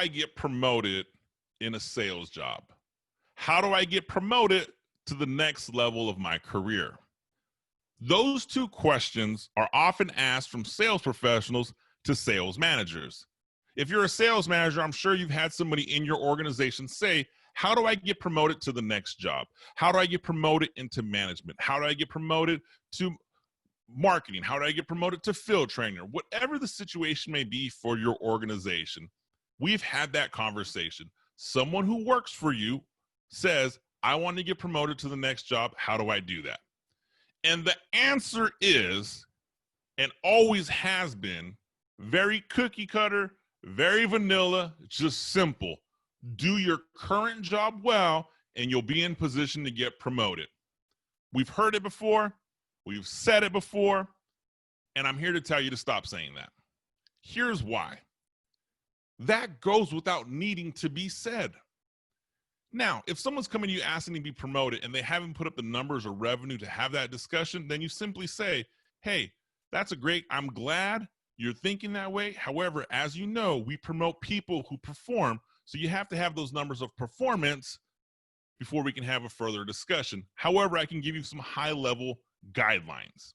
I get promoted in a sales job? How do I get promoted to the next level of my career? Those two questions are often asked from sales professionals to sales managers. If you're a sales manager, I'm sure you've had somebody in your organization say, how do I get promoted to the next job? How do I get promoted into management? How do I get promoted to marketing? How do I get promoted to field trainer? Whatever the situation may be for your organization, we've had that conversation. Someone who works for you says, I want to get promoted to the next job. How do I do that? And the answer is, and always has been, very cookie cutter, very vanilla, just simple. Do your current job well, and you'll be in position to get promoted. We've heard it before. We've said it before. And I'm here to tell you to stop saying that. Here's why. That goes without needing to be said. Now, if someone's coming to you asking to be promoted and they haven't put up the numbers or revenue to have that discussion, then you simply say, hey, I'm glad you're thinking that way. However, as you know, we promote people who perform. So you have to have those numbers of performance before we can have a further discussion. However, I can give you some high-level guidelines,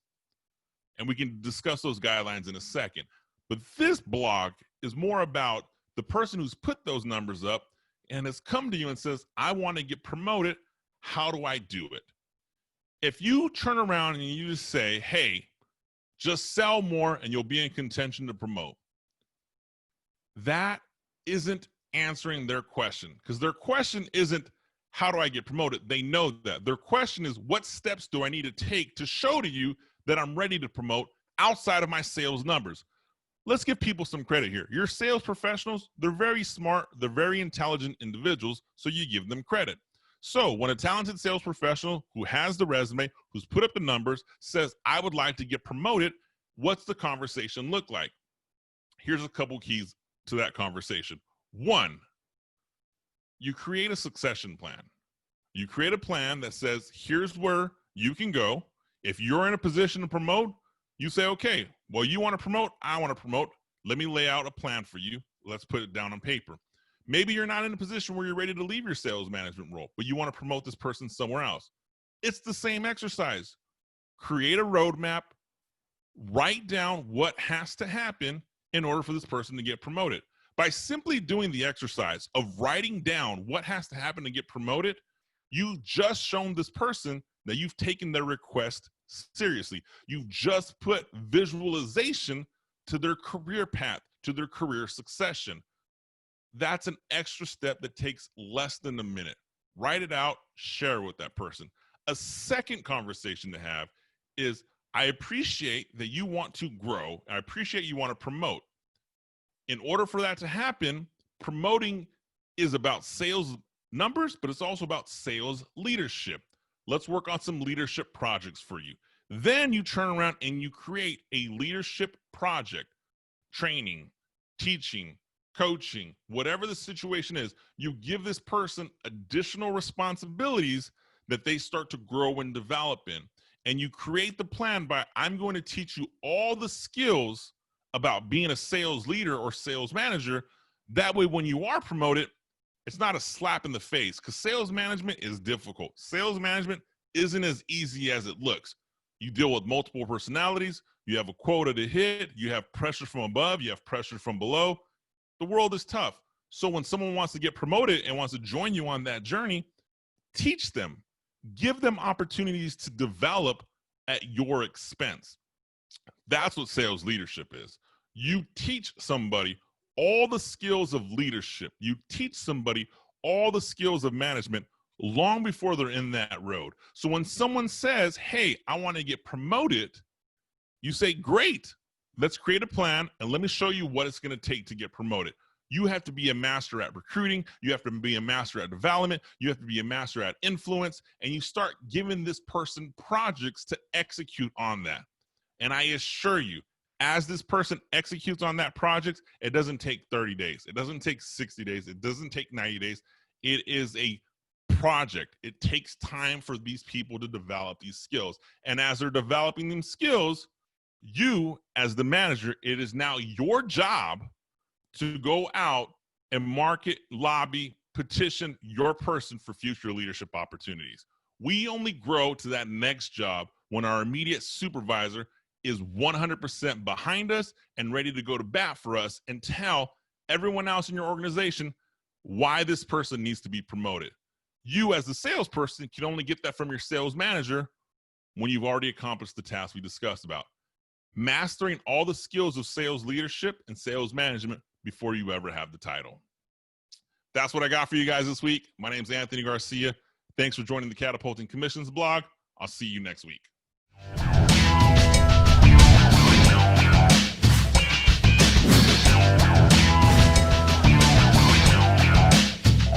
and we can discuss those guidelines in a second. But this blog is more about the person who's put those numbers up and has come to you and says, I want to get promoted. How do I do it? If you turn around and you just say, hey, just sell more and you'll be in contention to promote, that isn't answering their question, because their question isn't, how do I get promoted? They know that. Their question is, what steps do I need to take to show to you that I'm ready to promote outside of my sales numbers? Let's give people some credit here. Your sales professionals, they're very smart, they're very intelligent individuals, so you give them credit. So when a talented sales professional who has the resume, who's put up the numbers, says, I would like to get promoted, what's the conversation look like? Here's a couple keys to that conversation. One, you create a succession plan. You create a plan that says, here's where you can go. If you're in a position to promote, you say, okay, well, you want to promote, I want to promote. Let me lay out a plan for you. Let's put it down on paper. Maybe you're not in a position where you're ready to leave your sales management role, but you want to promote this person somewhere else. It's the same exercise. Create a roadmap, write down what has to happen in order for this person to get promoted. By simply doing the exercise of writing down what has to happen to get promoted, you've just shown this person that you've taken their request seriously. You've just put visualization to their career path, to their career succession. That's an extra step that takes less than a minute. Write it out, share it with that person. A second conversation to have is, I appreciate that you want to grow. I appreciate you want to promote. In order for that to happen, promoting is about sales numbers, but it's also about sales leadership. Let's work on some leadership projects for you. Then you turn around and you create a leadership project, training, teaching, coaching, whatever the situation is. You give this person additional responsibilities that they start to grow and develop in. And you create the plan by, I'm going to teach you all the skills about being a sales leader or sales manager. That way, when you are promoted, it's not a slap in the face, because sales management is difficult. Sales management isn't as easy as it looks. You deal with multiple personalities. You have a quota to hit. You have pressure from above. You have pressure from below. The world is tough. So when someone wants to get promoted and wants to join you on that journey, teach them. Give them opportunities to develop at your expense. That's what sales leadership is. You teach somebody all the skills of leadership. You teach somebody all the skills of management long before they're in that road. So when someone says, hey, I want to get promoted, you say, great, let's create a plan and let me show you what it's going to take to get promoted. You have to be a master at recruiting. You have to be a master at development. You have to be a master at influence. And you start giving this person projects to execute on that. And I assure you, as this person executes on that project, it doesn't take 30 days. It doesn't take 60 days. It doesn't take 90 days. It is a project. It takes time for these people to develop these skills. And as they're developing them skills, you, as the manager, it is now your job to go out and market, lobby, petition your person for future leadership opportunities. We only grow to that next job when our immediate supervisor is 100% behind us and ready to go to bat for us and tell everyone else in your organization why this person needs to be promoted. You as the salesperson can only get that from your sales manager when you've already accomplished the task we discussed about. Mastering all the skills of sales leadership and sales management before you ever have the title. That's what I got for you guys this week. My name's Anthony Garcia. Thanks for joining the Catapulting Commissions blog. I'll see you next week.